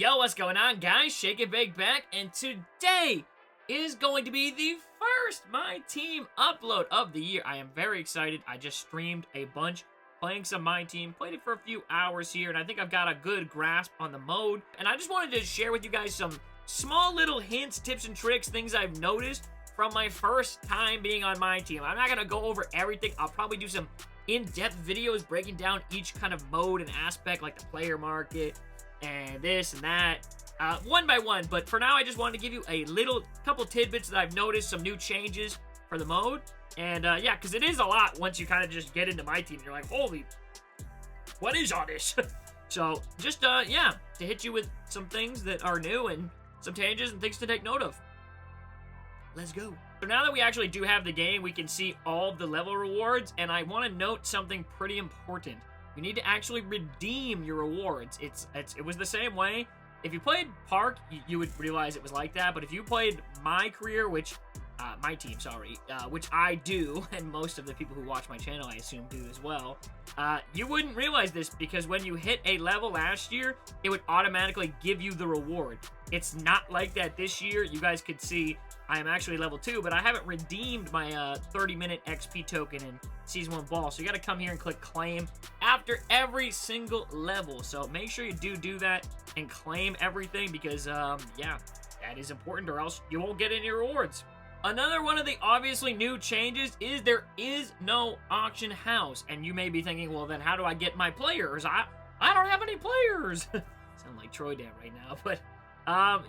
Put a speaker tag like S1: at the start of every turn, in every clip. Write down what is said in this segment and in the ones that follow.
S1: Yo, what's going on, guys? Shake and Bake back, and today is going to be the first MyTeam upload of the year. I am very excited. I just streamed a bunch, playing some MyTeam, played it for a few hours here, and I think I've got a good grasp on the mode. And I just wanted to share with you guys some small little hints, tips, and tricks, things I've noticed from my first time being on MyTeam. I'm not going to go over everything. I'll probably do some in-depth videos breaking down each kind of mode and aspect, like the player market, and this and that, one by one. But for now, I just wanted to give you a couple tidbits that I've noticed, some new changes for the mode. And yeah, because it is a lot once you kind of just get into MyTeam. You're like, holy, what is all this? So just, yeah, to hit you with some things that are new and some changes and things to take note of. Let's go. So now that we actually do have the game, we can see all the level rewards. And I want to note something pretty important. You need to actually redeem your rewards. It was the same way. If you played Park, you would realize it was like that. But if you played MyTeam, which I do, and most of the people who watch my channel, I assume, do as well, you wouldn't realize this because when you hit a level last year, it would automatically give you the reward. It's not like that this year. You guys could see I am actually level 2, but I haven't redeemed my 30-minute XP token in Season 1 Ball. So you got to come here and click claim after every single level. So make sure you do that and claim everything because, yeah, that is important or else you won't get any rewards. Another one of the obviously new changes is there is no auction house. And you may be thinking, well, then how do I get my players? I don't have any players. Sound like Troy Dan right now, but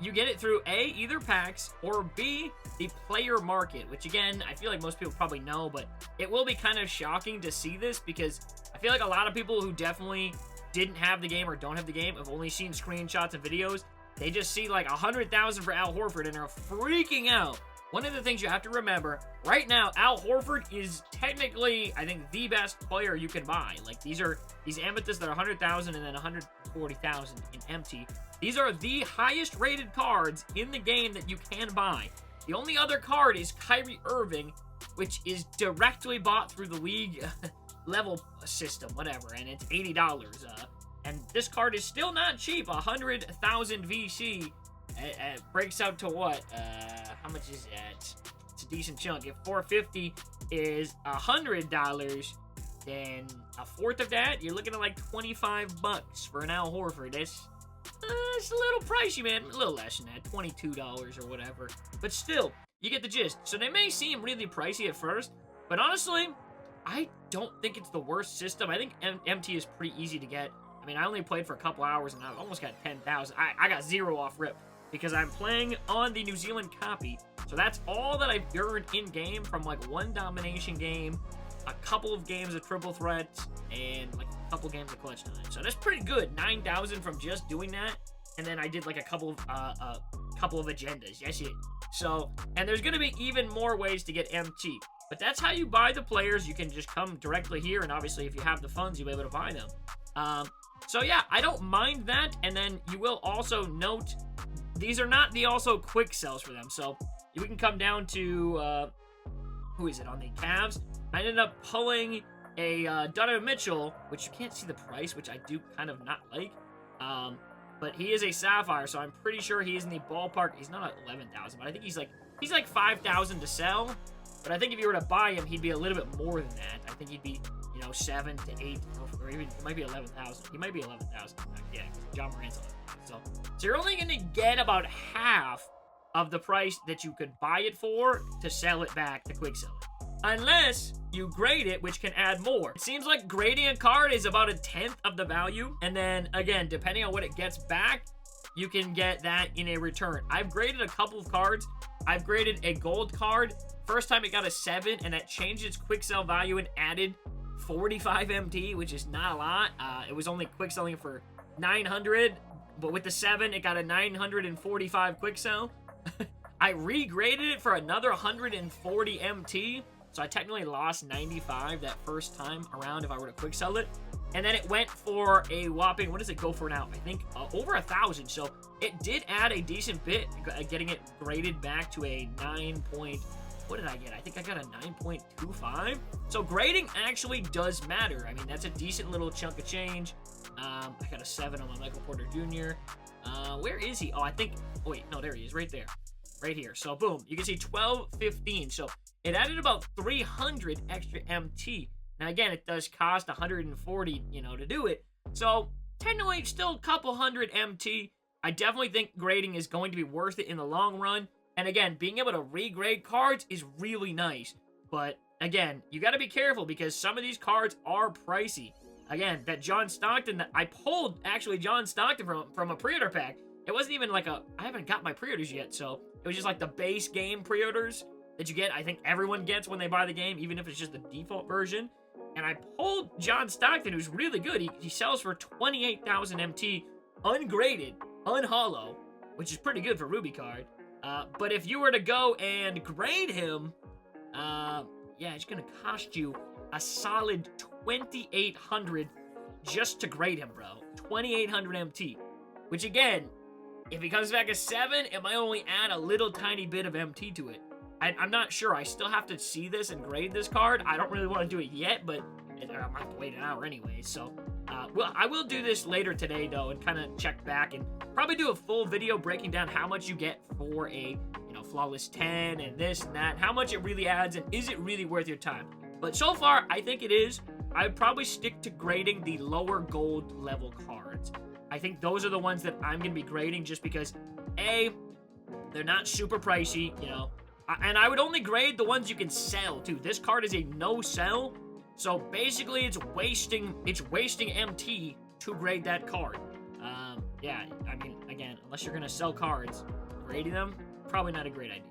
S1: you get it through A, either packs, or B, the player market, which again, I feel like most people probably know, but it will be kind of shocking to see this because I feel like a lot of people who definitely didn't have the game or don't have the game have only seen screenshots and videos. They just see like 100,000 for Al Horford and are freaking out. One of the things you have to remember, right now, Al Horford is technically, I think, the best player you can buy. Like, these amethysts that are 100,000 and then 140,000 in empty. These are the highest rated cards in the game that you can buy. The only other card is Kyrie Irving, which is directly bought through the league level system, whatever, and it's $80. And this card is still not cheap. 100,000 VC. It breaks out to what? How much is that? It's a decent chunk. If 450 is $100, then a fourth of that, you're looking at like 25 bucks for an Al Horford. It's a little pricey, man. A little less than that, $22 or whatever. But still, you get the gist. So they may seem really pricey at first, but honestly, I don't think it's the worst system. I think MT is pretty easy to get. I mean, I only played for a couple hours and I almost got 10,000. I got 0 off rip because I'm playing on the New Zealand copy. So that's all that I've earned in-game from like one domination game, a couple of games of triple threats, and like a couple games of clutch time. So that's pretty good. 9,000 from just doing that. And then I did like a couple of agendas. Yes, yeah. So, and there's going to be even more ways to get MT. But that's how you buy the players. You can just come directly here. And obviously, if you have the funds, you'll be able to buy them. So yeah, I don't mind that. And then you will also note, these are not the also quick sells for them. So we can come down to, who is it, on the Cavs. I ended up pulling a Donovan Mitchell, which you can't see the price, which I do kind of not like. But he is a Sapphire, so I'm pretty sure he is in the ballpark. He's not at 11,000, but I think he's like 5,000 to sell. But I think if you were to buy him, he'd be a little bit more than that. I think he'd be, 7 to 8, or even it might be 11,000. He might be 11,000. Yeah, John Morant's 11,000. So you're only going to get about half of the price that you could buy it for to sell it back to quick sell it. Unless you grade it, which can add more. It seems like grading a card is about 1/10 of the value. And then, again, depending on what it gets back, you can get that in a return. I've graded a couple of cards. I've graded a gold card. First time it got a 7, and that changed its quick sell value and added 45 MT, which is not a lot. It was only quick selling for 900, but with the 7, it got a 945 quick sell. I regraded it for another 140 MT. So I technically lost 95 that first time around if I were to quick sell it. And then it went for a whopping, what does it go for now? I think over 1,000. So it did add a decent bit, getting it graded back to a 9 point, what did I get? I think I got a 9.25. So grading actually does matter. I mean, that's a decent little chunk of change. I got a 7 on my Michael Porter Jr. Where is he? Oh, I think... Oh, wait. No, there he is. Right there. Right here. So, boom. You can see 1215. So, it added about 300 extra MT. Now, again, it does cost 140, you know, to do it. So, technically, still a couple hundred MT. I definitely think grading is going to be worth it in the long run. And again, being able to regrade cards is really nice. But, again, you got to be careful because some of these cards are pricey. Again, that John Stockton, that I pulled, actually, John Stockton from a pre-order pack. It wasn't even like I haven't got my pre-orders yet, so it was just like the base game pre-orders that you get. I think everyone gets when they buy the game, even if it's just the default version. And I pulled John Stockton, who's really good. He sells for 28,000 MT, ungraded, unhollow, which is pretty good for Ruby card. But if you were to go and grade him, yeah, it's going to cost you a solid 2,800 just to grade him, bro. 2,800 MT, which again, if he comes back a 7, it might only add a little tiny bit of MT to it. I'm not sure. I still have to see this and grade this card. I don't really want to do it yet, but I'm going to have to wait an hour anyway. So, well, I will do this later today, though, and kind of check back and probably do a full video breaking down how much you get for a, you know, Flawless 10 and this and that, how much it really adds, and is it really worth your time? But so far, I think it is. I'd probably stick to grading the lower gold level cards. I think those are the ones that I'm going to be grading just because, A, they're not super pricey, you know, and I would only grade the ones you can sell, too. This card is a no-sell, so basically it's wasting MT to grade that card. Yeah, I mean, again, unless you're going to sell cards, grading them, probably not a great idea.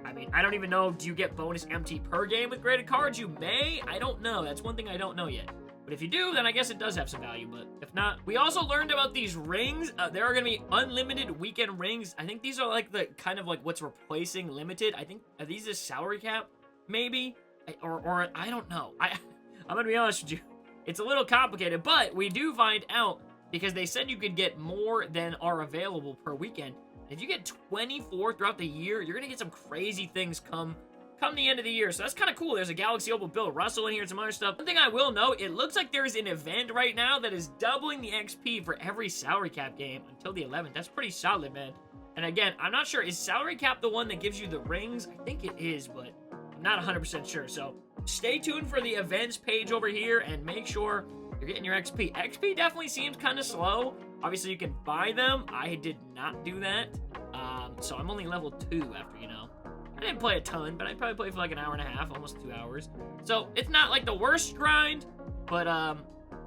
S1: I mean, I don't even know, do you get bonus MT per game with graded cards? You may. I don't know. That's one thing I don't know yet. But if you do, then I guess it does have some value. But if not, we also learned about these rings. There are going to be unlimited weekend rings. I think these are like the kind of like what's replacing limited. I think, are these a salary cap? Maybe? Or I don't know. I'm going to be honest with you. It's a little complicated, but we do find out because they said you could get more than are available per weekend. If you get 24 throughout the year, you're going to get some crazy things come the end of the year. So that's kind of cool. There's a Galaxy Opal Bill Russell in here and some other stuff. One thing I will note, it looks like there is an event right now that is doubling the XP for every salary cap game until the 11th. That's pretty solid, man. And again, I'm not sure. Is salary cap the one that gives you the rings? I think it is, but I'm not 100% sure. So stay tuned for the events page over here and make sure you're getting your XP. XP definitely seems kind of slow. Obviously, you can buy them. I did not do that. So I'm only level 2 after, you know. I didn't play a ton, but I probably played for like an hour and a half, almost 2 hours. So it's not like the worst grind, but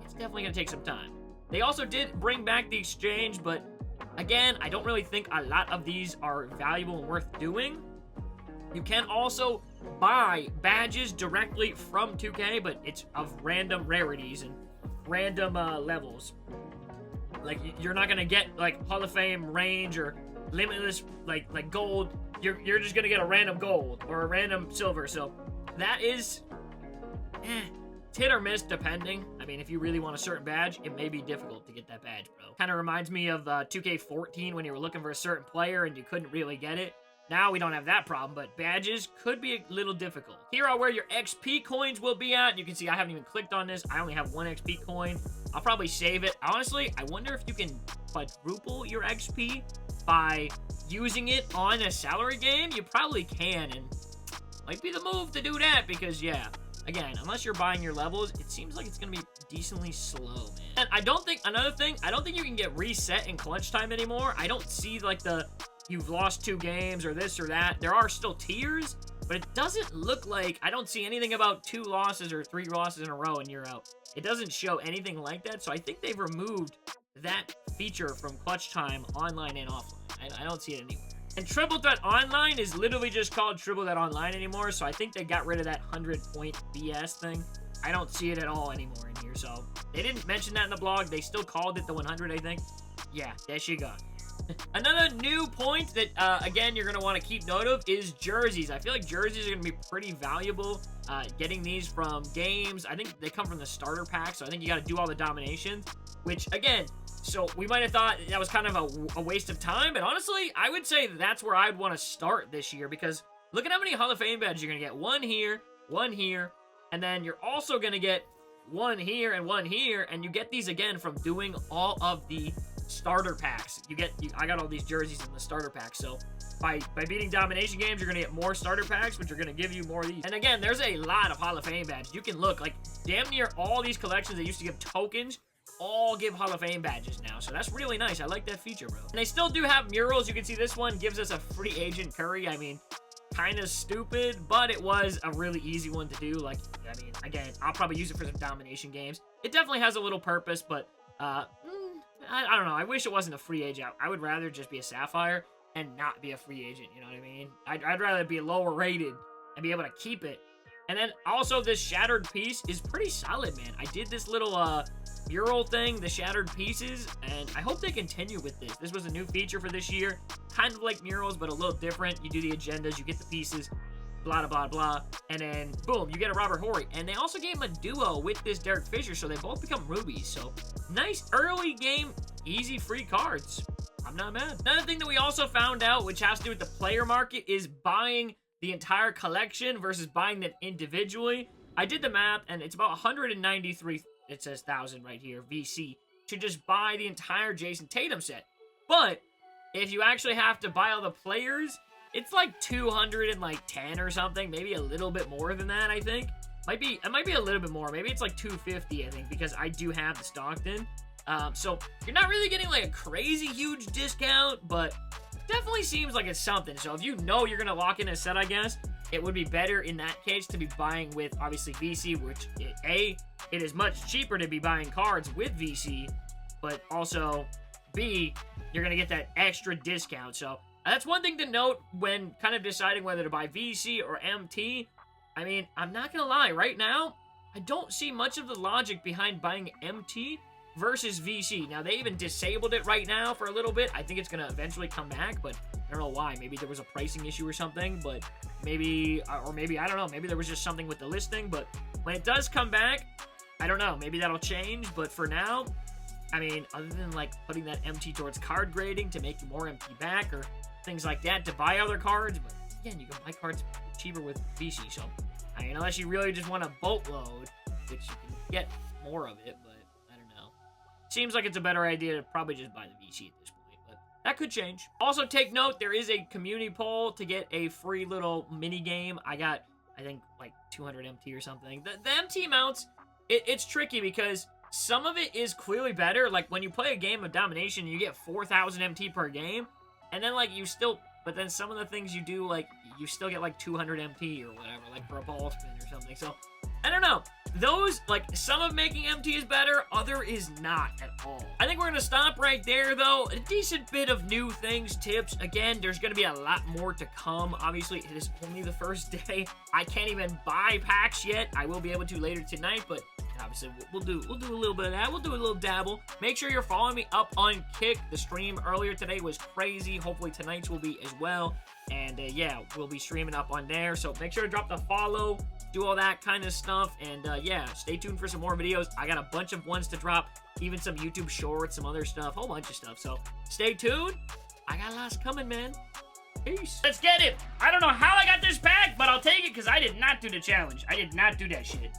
S1: it's definitely going to take some time. They also did bring back the exchange, but again, I don't really think a lot of these are valuable and worth doing. You can also buy badges directly from 2K, but it's of random rarities and random levels. Like, you're not going to get, like, Hall of Fame range or limitless, like gold. You're just going to get a random gold or a random silver. So that is, it's hit or miss depending. I mean, if you really want a certain badge, it may be difficult to get that badge, bro. Kind of reminds me of 2K14 when you were looking for a certain player and you couldn't really get it. Now we don't have that problem, but badges could be a little difficult. Here are where your XP coins will be at. You can see I haven't even clicked on this. I only have 1 XP coin. I'll probably save it. Honestly, I wonder if you can quadruple your XP by using it on a salary game. You probably can, and might be the move to do that because, yeah, again, unless you're buying your levels, it seems like it's going to be decently slow, man. And I don't think, another thing, I don't think you can get reset in clutch time anymore. I don't see, like, the you've lost 2 games or this or that. There are still tiers, but it doesn't look like, I don't see anything about 2 losses or 3 losses in a row and you're out. It doesn't show anything like that, so I think they've removed that feature from clutch time online and offline. I don't see it anywhere. And Triple Threat Online is literally just called Triple Threat Online anymore, so I think they got rid of that 100-point BS thing. I don't see it at all anymore in here, so they didn't mention that in the blog. They still called it the 100, I think. Yeah, there she gone. Another new point that, again, you're going to want to keep note of is jerseys. I feel like jerseys are going to be pretty valuable. Getting these from games, I think they come from the starter pack, so I think you got to do all the dominations, which, again, so we might have thought that was kind of a waste of time, but honestly, I would say that's where I'd want to start this year, because look at how many Hall of Fame badges you're going to get. 1 here, 1 here, and then you're also going to get one here and one here, and you get these again from doing all of the starter packs. I got all these jerseys in the starter pack, so by beating domination games, you're gonna get more starter packs, which are gonna give you more of these. And again, there's a lot of Hall of Fame badges. You can look, like, damn near all these collections that used to give tokens all give Hall of Fame badges now, so that's really nice. I like that feature, bro. And they still do have murals. You can see this one gives us a free agent Curry. I mean, kind of stupid, but it was a really easy one to do. Like, I mean, again, I'll probably use it for some domination games. It definitely has a little purpose, but I don't know. I wish it wasn't a free agent. I would rather just be a Sapphire and not be a free agent, you know what I mean? I'd rather be lower rated and be able to keep it. And then also this shattered piece is pretty solid, man. I did this little mural thing, the shattered pieces, and I hope they continue with this. This was a new feature for this year, kind of like murals, but a little different. You do the agendas, you get the pieces, blah, blah, blah, and then, boom, you get a Robert Horry. And they also gave him a duo with this Derek Fisher, so they both become rubies. So, nice early game, easy free cards. I'm not mad. Another thing that we also found out, which has to do with the player market, is buying the entire collection versus buying them individually. I did the math, and it's about 193, it says 1,000 right here, VC, to just buy the entire Jason Tatum set. But if you actually have to buy all the players, it's like 210 or something, maybe a little bit more than that, I think. It might be a little bit more. Maybe it's like 250, I think, because I do have the Stockton. So you're not really getting like a crazy huge discount, but definitely seems like it's something. So if you know you're gonna lock in a set, I guess it would be better in that case to be buying with obviously VC, which it is much cheaper to be buying cards with VC, but also B, you're gonna get that extra discount. So that's one thing to note when kind of deciding whether to buy VC or MT. I mean, I'm not gonna lie, right now I don't see much of the logic behind buying MT versus VC. Now, they even disabled it right now for a little bit. I think it's going to eventually come back, but I don't know why. Maybe there was a pricing issue or something, but maybe, or maybe, I don't know, maybe there was just something with the listing, but when it does come back, I don't know, maybe that'll change, but for now, I mean, other than, like, putting that MT towards card grading to make you more MT back or things like that to buy other cards, but again, you can buy cards cheaper with VC, so, I mean, unless you really just want a boatload, which you can get more of it, but seems like it's a better idea to probably just buy the VC at this point, but that could change. Also, take note, there is a community poll to get a free little mini game. I got, I think, like 200 MT or something. The MT amounts, it's tricky because some of it is clearly better. Like, when you play a game of domination, you get 4,000 MT per game, and then, like, but then some of the things you do, like, you still get, like, 200 MT or whatever, like, for a ball spin or something. So, I don't know. Those, like, some of making MT is better, other is not at all. I think we're going to stop right there, though. A decent bit of new things, tips. Again, there's going to be a lot more to come. Obviously, it is only the first day. I can't even buy packs yet. I will be able to later tonight, but obviously, we'll do a little bit of that. We'll do a little dabble. Make sure you're following me up on Kick. The stream earlier today was crazy. Hopefully, tonight's will be as well. And, yeah, we'll be streaming up on there. So, make sure to drop the follow. Do all that kind of stuff, and yeah, stay tuned for some more videos. I got a bunch of ones to drop, even some YouTube shorts, some other stuff, whole bunch of stuff, so stay tuned. I got lots coming, man. Peace. Let's get it. I don't know how I got this pack, but I'll take it because I did not do the challenge. I did not do that shit.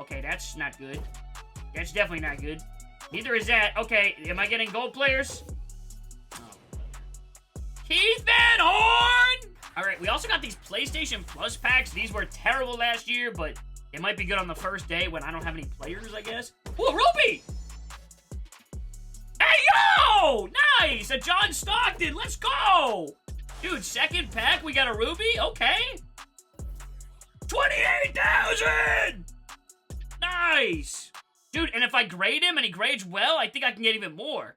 S1: Okay, that's not good. That's definitely not good. Neither is that. Okay, am I getting gold players? Oh. Keith Van Horn! Alright, we also got these PlayStation Plus packs. These were terrible last year, but it might be good on the first day when I don't have any players, I guess. Ooh, Ruby! Hey, yo! Nice! A John Stockton! Let's go! Dude, second pack, we got a Ruby? Okay. 28,000! Nice! Dude, and if I grade him and he grades well, I think I can get even more.